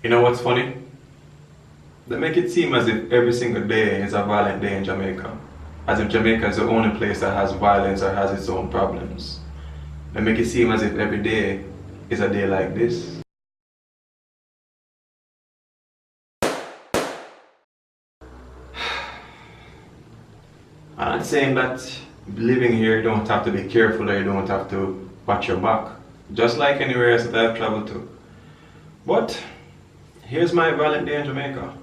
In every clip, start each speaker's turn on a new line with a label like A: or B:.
A: You know what's funny? They make it seem as if every single day is a violent day in Jamaica. As if Jamaica is the only place that has violence or has its own problems. They make it seem as if every day is a day like this. I'm not saying that living here you don't have to be careful or you don't have to watch your back. Just like anywhere else that I've traveled to. But here's my violent day in Jamaica.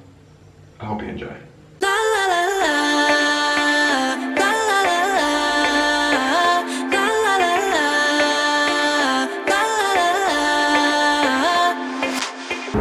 A: I hope you enjoy.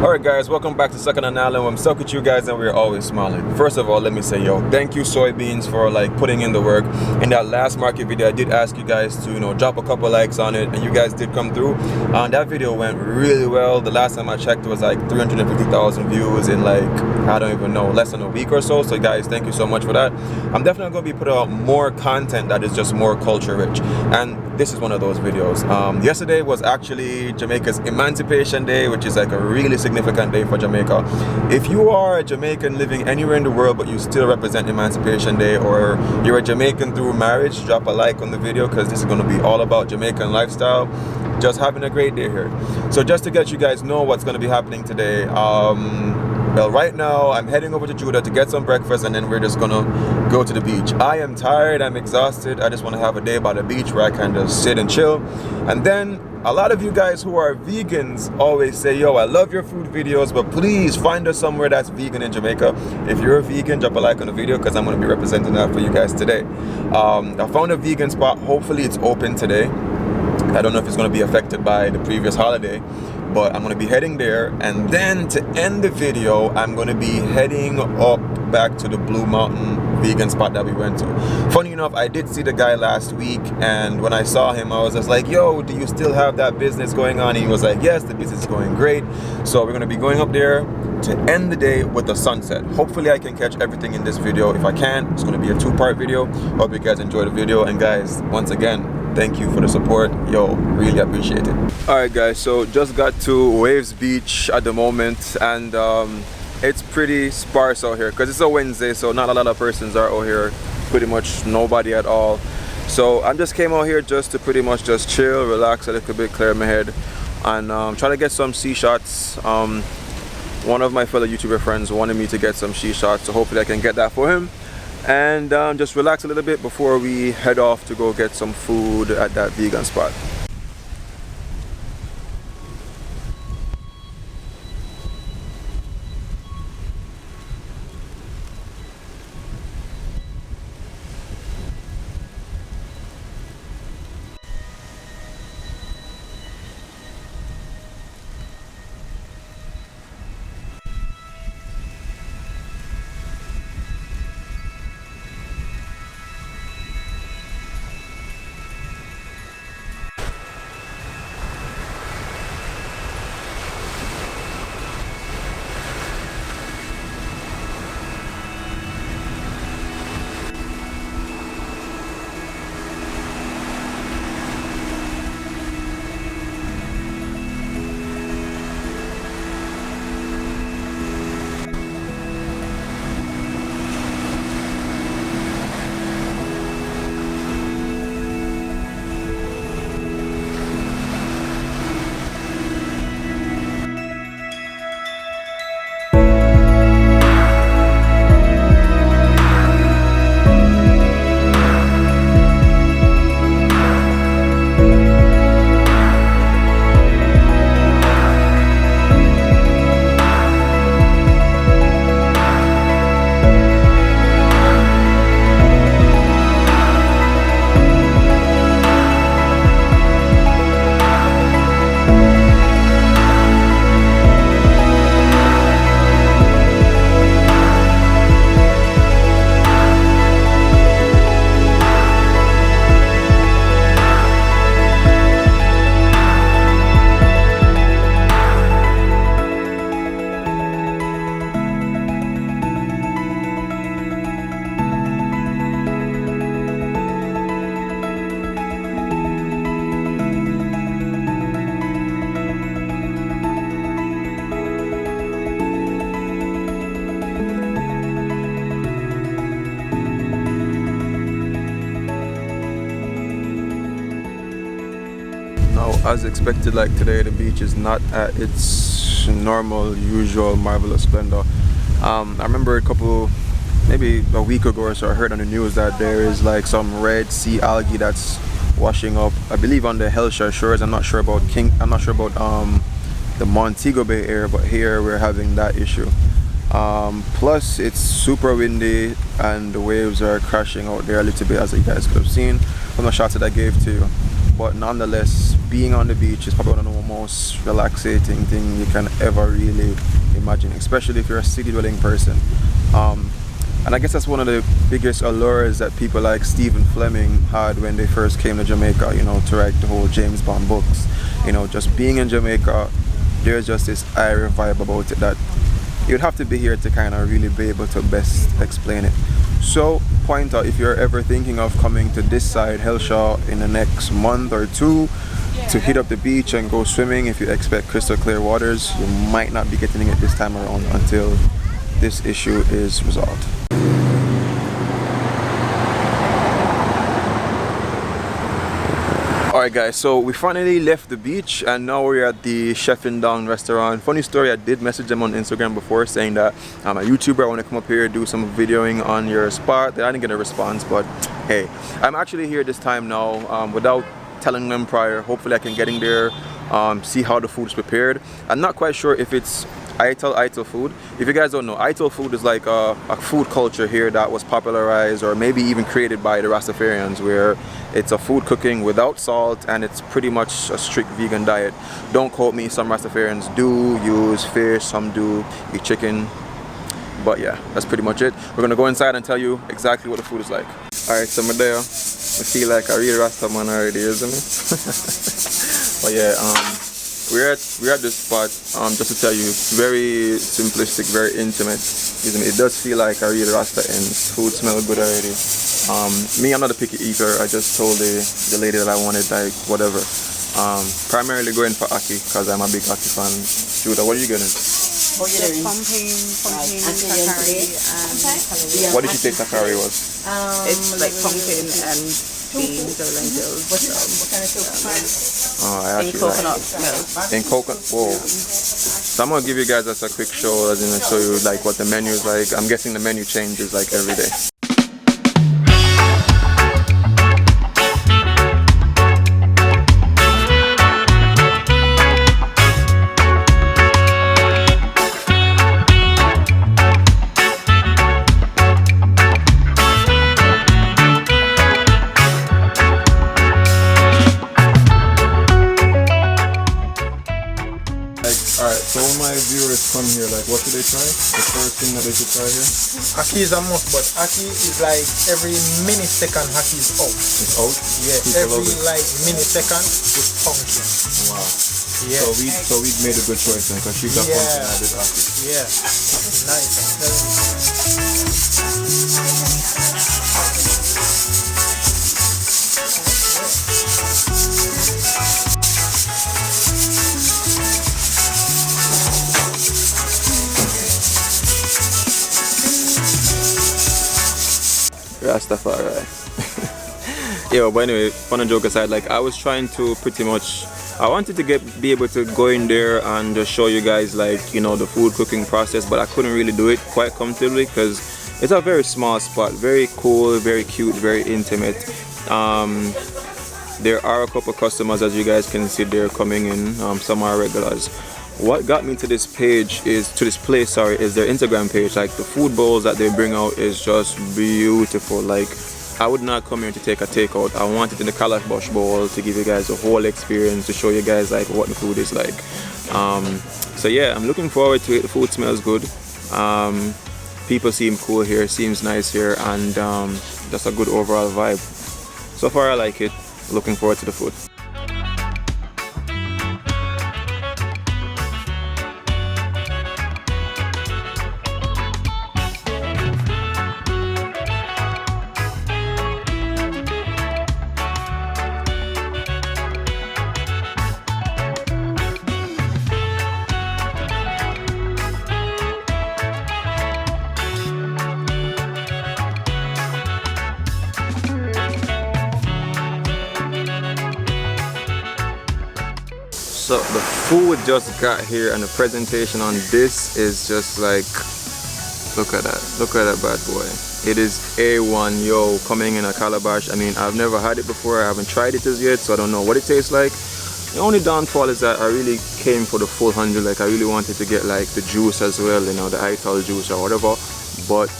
A: Alright guys, welcome back to Second on Island. I'm stuck with you guys and we're always smiling. First of all, let me say thank you soybeans for putting in the work. In that last market video, I did ask you guys to drop a couple likes on it, and you guys did come through. That video went really well. The last time I checked it was 350,000 views in I don't even know, less than a week or so. So guys, thank you so much for that. I'm definitely going to be putting out more content that is just more culture rich, and this is one of those videos. Yesterday was actually Jamaica's Emancipation Day, which is a really significant day for Jamaica. If you are a Jamaican living anywhere in the world but you still represent Emancipation Day, or you're a Jamaican through marriage, drop a like on the video because this is going to be all about Jamaican lifestyle. Just having a great day here. So just to get you guys know what's going to be happening today, well, right now I'm heading over to Judah to get some breakfast, and then we're just gonna go to the beach. I am tired, I'm exhausted. I just want to have a day by the beach where I can just sit and chill. And then a lot of you guys who are vegans always say, yo, I love your food videos, but please find us somewhere that's vegan in Jamaica. If you're a vegan, drop a like on the video because I'm going to be representing that for you guys today. I found a vegan spot. Hopefully it's open today. I don't know if it's going to be affected by the previous holiday, but I'm going to be heading there. And then to end the video, I'm going to be heading up back to the Blue Mountain vegan spot that we went to. Funny enough, I did see the guy last week, and when I saw him, I was just like, yo, do you still have that business going on? And he was like, yes, the business is going great. So we're going to be going up there to end the day with the sunset. Hopefully I can catch everything in this video. If I can, it's going to be a two-part video. Hope you guys enjoy the video. And guys, once again, thank you for the support. Yo, really appreciate it. Alright guys, so just got to Waves Beach at the moment, and it's pretty sparse out here because it's a Wednesday, so not a lot of persons are out here. Pretty much nobody at all. So I just came out here just to pretty much just chill, relax a little bit, clear my head, and try to get some sea shots. One of my fellow YouTuber friends wanted me to get some sea shots, so hopefully I can get that for him. And just relax a little bit before we head off to go get some food at that vegan spot. As expected, like today, the beach is not at its normal, usual, marvelous splendor. I remember maybe a week ago or so, I heard on the news that there is like some red sea algae that's washing up, I believe, on the Hellshire shores. I'm not sure about the Montego Bay area, but here we're having that issue. Plus it's super windy and the waves are crashing out there a little bit, as you guys could have seen from the shots that I gave to you. But nonetheless, being on the beach is probably one of the most relaxing thing you can ever really imagine, especially if you're a city dwelling person. And I guess that's one of the biggest allures that people like Stephen Fleming had when they first came to Jamaica, you know, to write the whole James Bond books. You know, just being in Jamaica, there's just this airy vibe about it that you'd have to be here to kind of really be able to best explain it. So, point out, if you're ever thinking of coming to this side, Hellshire, in the next month or two, to hit up the beach and go swimming, if you expect crystal clear waters, you might not be getting it this time around until this issue is resolved. Alright guys, so we finally left the beach and now we're at the TheCheffingDon restaurant. Funny story, I did message them on Instagram before saying that I'm a YouTuber, I want to come up here, do some videoing on your spot. I didn't get a response, but hey, I'm actually here this time now without telling them prior. Hopefully I can get in there, see how the food is prepared. I'm not quite sure if it's Ital food. If you guys don't know, Ital food is like a food culture here that was popularized or maybe even created by the Rastafarians, where it's a food cooking without salt and it's pretty much a strict vegan diet. Don't quote me, some Rastafarians do use fish, some do eat chicken, but yeah, that's pretty much it. We're gonna go inside and tell you exactly what the food is like. Alright, so I'm there. I feel like a real Rasta man already, isn't it? But yeah, we're at this spot, just to tell you, very simplistic, very intimate. It does feel like a real Rasta and food smells good already. Me, I'm not a picky eater. I just told the lady that I wanted like whatever. Primarily going for Aki because I'm a big Aki fan. Judah, what are you getting?
B: Pumpkin, takari, and
A: What did you say takari was?
B: it's like pumpkin and beans or lentils.
A: Oh, I actually
B: coconut
A: milk. In coconut, whoa. So I'm gonna give you guys just a quick show, as in show you like what the menu is like. I'm guessing the menu changes like every day. Come here, like what should they try? The first thing that they should try here?
C: Aki is a must, but Aki is like every millisecond Aki is out.
A: It's out?
C: Yeah, every like millisecond with pumpkin.
A: Wow.
C: Yeah.
A: So we made a good choice then, because she got pumpkin and I did Aki.
C: Yeah. Nice, I'm telling you.
A: Rastafari. Yeah, but anyway, fun and joke aside, like I was trying to I wanted to be able to go in there and just show you guys like, you know, the food cooking process, but I couldn't really do it quite comfortably because it's a very small spot, very cool, very cute, very intimate. There are a couple customers, as you guys can see, they're coming in, some are regulars. What got me to this place, is their Instagram page. Like the food bowls that they bring out is just beautiful. Like I would not come here to take a takeout. I wanted in the calabash bowl to give you guys a whole experience, to show you guys like what the food is like. So yeah, I'm looking forward to it. The food smells good. People seem cool here, seems nice here, and just a good overall vibe. So far I like it. Looking forward to the food. So the food just got here and the presentation on this is just like, look at that bad boy. It is A1, yo, coming in a calabash. I mean, I've never had it before, I haven't tried it as yet, so I don't know what it tastes like. The only downfall is that I really came for the full 100, like I really wanted to get like the juice as well, you know, the Ital juice or whatever, but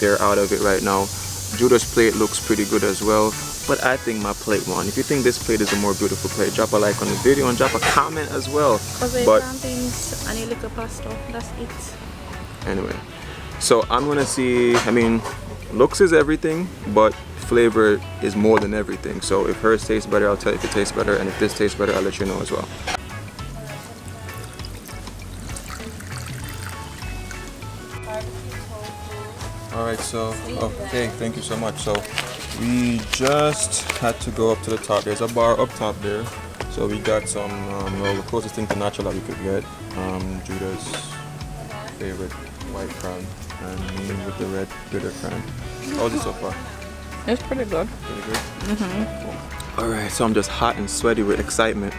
A: they're out of it right now. Judah's plate looks pretty good as well, but I think my plate won. If you think this plate is a more beautiful plate, drop a like on the video and drop a comment as well.
B: But plantains and a little pasta, that's it.
A: Anyway, so I'm gonna see, I mean, looks is everything, but flavor is more than everything. So if hers tastes better, I'll tell you if it tastes better, and if this tastes better, I'll let you know as well. Alright, so, okay, thank you so much. So, we just had to go up to the top. There's a bar up top there. So we got some, well, the closest thing to natural that we could get. Judah's favorite white crown, and me with the red bitter crown. How's it so far?
B: It's pretty good.
A: Pretty good? Alright, so I'm just hot and sweaty with excitement.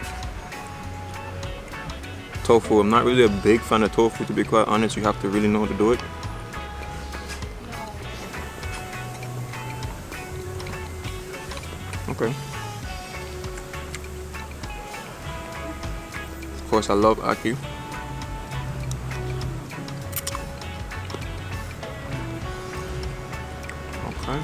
A: Tofu, I'm not really a big fan of tofu, to be quite honest. You have to really know how to do it. Okay. Of course, I love ackee. Okay.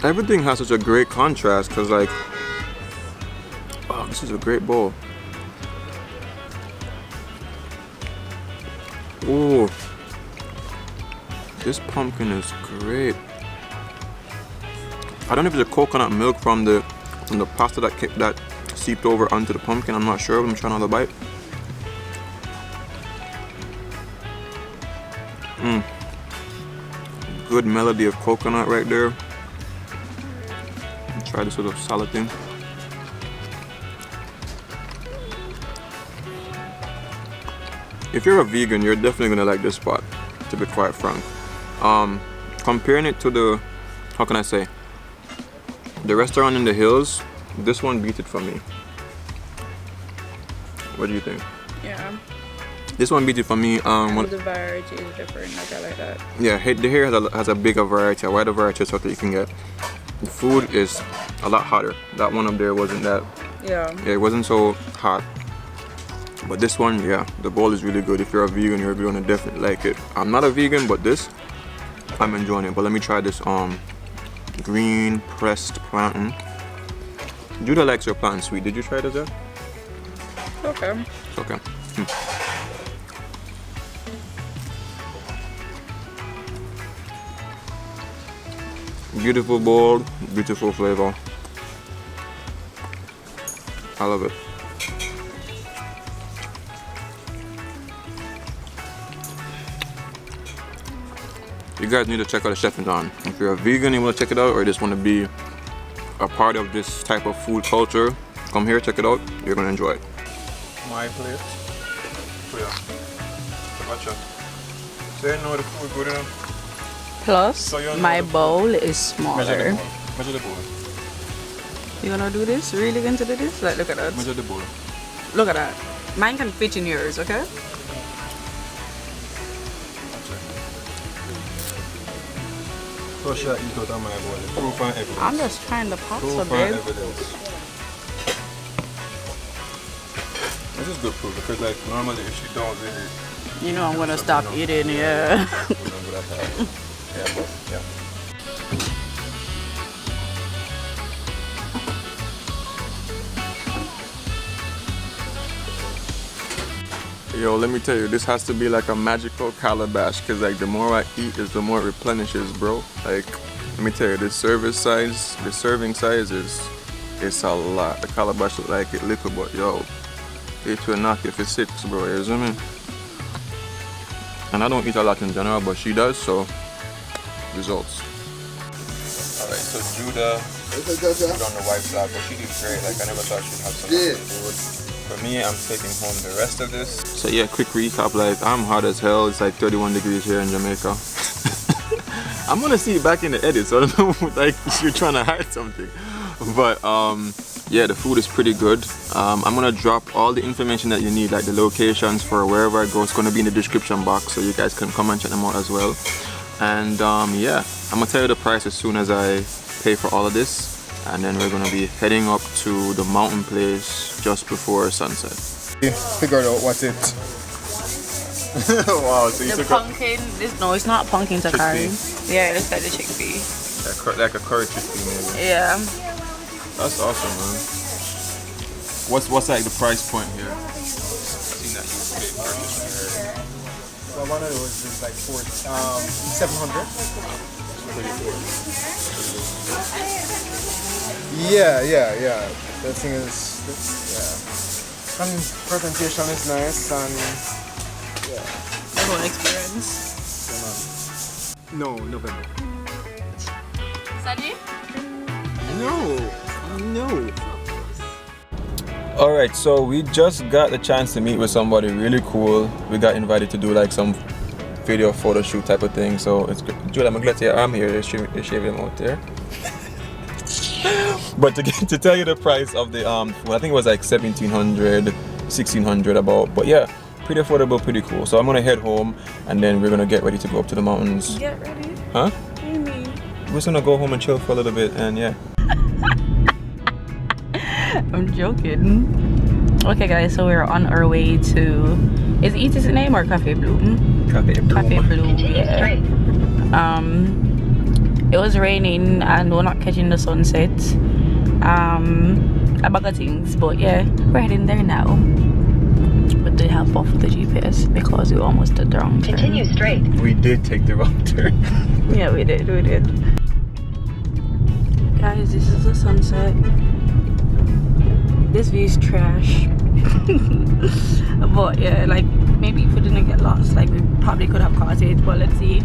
A: Everything has such a great contrast, because like, oh, this is a great bowl. Ooh, this pumpkin is great. I don't know if it's a coconut milk from the pasta that seeped over onto the pumpkin. I'm not sure. I'm trying another bite. Good melody of coconut right there. Try this little salad thing. If you're a vegan, you're definitely gonna like this spot, to be quite frank. Comparing it to the, how can I say, the restaurant in the hills, this one beat it for me. What do you think?
B: Yeah.
A: This one beat it for me.
B: The variety is different, like I like that.
A: Yeah, the here has a bigger variety, a wider variety of stuff that you can get. The food is a lot hotter. That one up there wasn't that.
B: Yeah.
A: Yeah, it wasn't so hot. But this one, yeah, the bowl is really good. If you're a vegan, you're gonna definitely like it. I'm not a vegan, but this, I'm enjoying it. But let me try this green pressed plantain. Judah likes your plantain sweet. Did you try it as well?
B: Okay.
A: It's okay. Beautiful bowl, beautiful flavor. I love it. You guys need to check out TheCheffingDon. If you're a vegan and you want to check it out, or just want to be a part of this type of food culture, come here, check it out. You're gonna enjoy it. My plate. Gotcha. Say no, the food good enough.
B: Plus,
A: So
B: my bowl is smaller.
A: Measure the bowl.
B: You gonna do this? Really going to do this? Like, look at that.
A: Measure the bowl.
B: Look at that. Mine can fit in yours, okay?
A: Push that eat out of my bowl. Proof and evidence.
B: I'm just trying the pasta,
A: Proof and
B: babe.
A: evidence. This is good proof, because like normally if she don't really,
B: You know I'm gonna stop eating, yeah.
A: yeah. Yo, let me tell you, this has to be like a magical calabash, because like the more I eat is the more it replenishes, bro. Like, let me tell you, this serving size is, it's a lot. The calabash look like it little, but yo, it will knock you for 6, bro, you see me? And I don't eat a lot in general, but she does, so results. Alright, so Judah Put on the white flag, but she did great. Like I never thought she'd have so much food. For me, I'm taking home the rest of this. So yeah, quick recap. Like I'm hot as hell. It's like 31 degrees here in Jamaica. I'm gonna see it back in the edit, so I don't know like you're trying to hide something. But yeah, the food is pretty good. I'm gonna drop all the information that you need, like the locations for wherever I go. It's gonna be in the description box, so you guys can come and check them out as well. And yeah, I'm gonna tell you the price as soon as I pay for all of this, and then we're gonna be heading up to the mountain place just before sunset. Figured out what's it. Wow, so you
B: the
A: took
B: pumpkin, no, it's not pumpkin sakari. Yeah, it looks like the chickpea.
A: like a curry chickpea maybe.
B: Yeah.
A: That's awesome, man. What's like the price point here? I've seen that you pay purchase here.
C: Well, one of those is like 700.
A: Pretty cool.
C: Yeah. The thing is, yeah. And presentation is nice and yeah.
B: The whole experience.
C: No, November.
B: Sunny?
C: No.
A: Alright, so we just got the chance to meet with somebody really cool. We got invited to do like some video photo shoot type of thing. So it's good. Julia, I'm glad to your arm here. They shave him out there. But to tell you the price of the food, I think it was like 1700, 1600 about. But yeah, pretty affordable, pretty cool. So I'm gonna head home and then we're gonna get ready to go up to the mountains.
B: Get ready?
A: Huh?
B: What do you mean?
A: We're just gonna go home and chill for a little bit and yeah.
B: I'm joking. Okay guys, so we're on our way to, is ET's name or Cafe Bloom?
A: Cafe Bloom.
B: Cafe Bloom, yeah. It was raining and we're not catching the sunset. A bag of things, but yeah, we're heading there now. With the help of the GPS because we almost did the wrong turn.
D: Continue straight.
A: We did take the wrong turn.
B: Yeah, we did. Guys, this is the sunset. This view is trash. But yeah, like maybe if we didn't get lost, like we probably could have caught it, but let's see.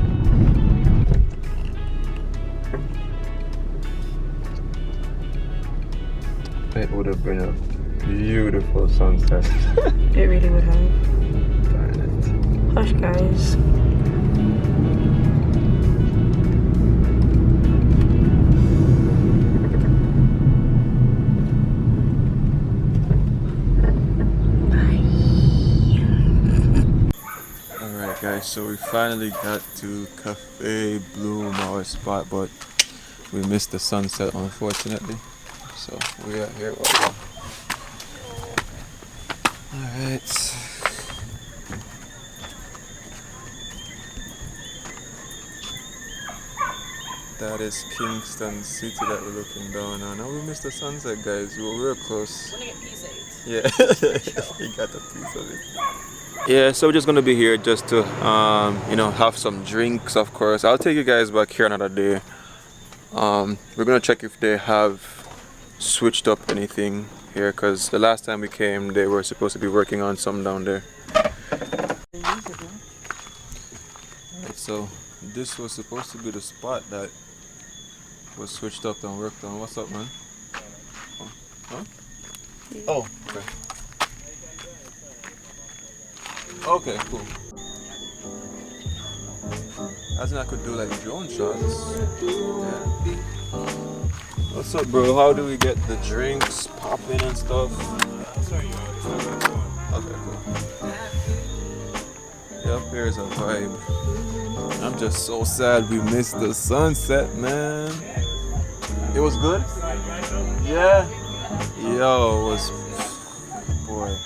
A: It would have been a beautiful sunset.
B: It really would have.
A: Darn it.
B: Hush, guys.
A: Alright guys, so we finally got to Cafe Bloom, our spot, but we missed the sunset unfortunately. So we are here. Alright. That is Kingston City that we're looking down on. Now we missed the sunset, guys. We were close. Yeah, he got a piece of it. Yeah, so we're just gonna be here just to you know, have some drinks, of course. I'll take you guys back here another day. We're gonna check if they have switched up anything here, because the last time we came they were supposed to be working on some down there. Right, so this was supposed to be the spot that was switched up and worked on. What's up, man? Oh, huh? Oh, okay. Okay, cool. As in I could do like drone shots. Yeah. What's up, bro? How do we get the drinks popping and stuff? Okay, cool. Yep, here's a vibe. I'm just so sad we missed the sunset, man. It was good? Yeah. Yo, it was, boy.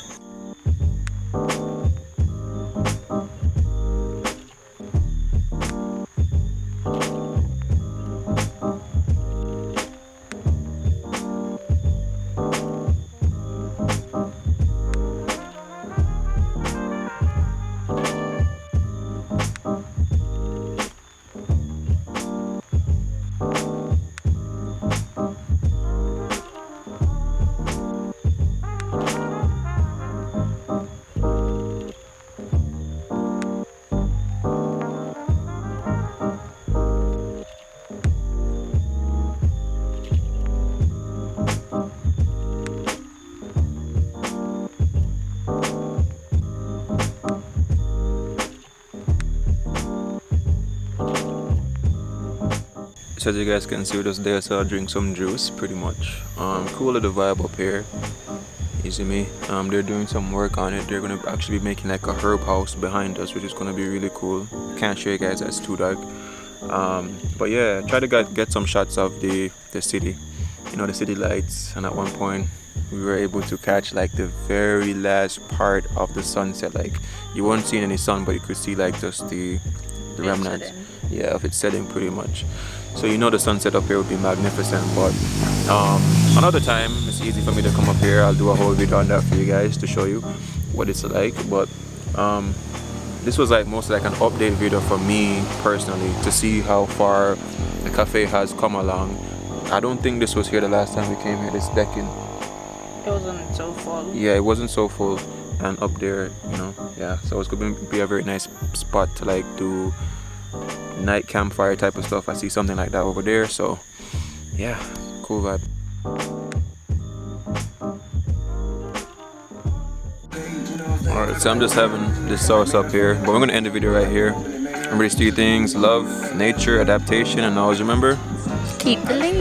A: much as you guys can see, we're just there, so I'll drink some juice pretty much. Cool little vibe up here. You see me? They're doing some work on it. They're gonna actually be making like a herb house behind us, which is gonna be really cool. Can't show you guys, that's too dark. But yeah, try to get some shots of the city, you know, the city lights. And at one point we were able to catch like the very last part of the sunset. Like you weren't seeing any sun, but you could see like just the remnants, yeah, of it setting pretty much. So you know the sunset up here would be magnificent. But another time it's easy for me to come up here. I'll do a whole video on that for you guys to show you what it's like. But this was like mostly like an update video for me personally, to see how far the cafe has come along. I don't think this was here the last time we came here, this decking.
B: It wasn't so full.
A: Yeah, it wasn't so full. And up there, you know, yeah, so it's gonna be a very nice spot to like do night campfire type of stuff. I see something like that over there, so yeah, cool vibe. Alright, so I'm just having this sauce up here, but we're gonna end the video right here. Remember these 3 things: love, nature, adaptation, and always remember,
B: Keep the lead.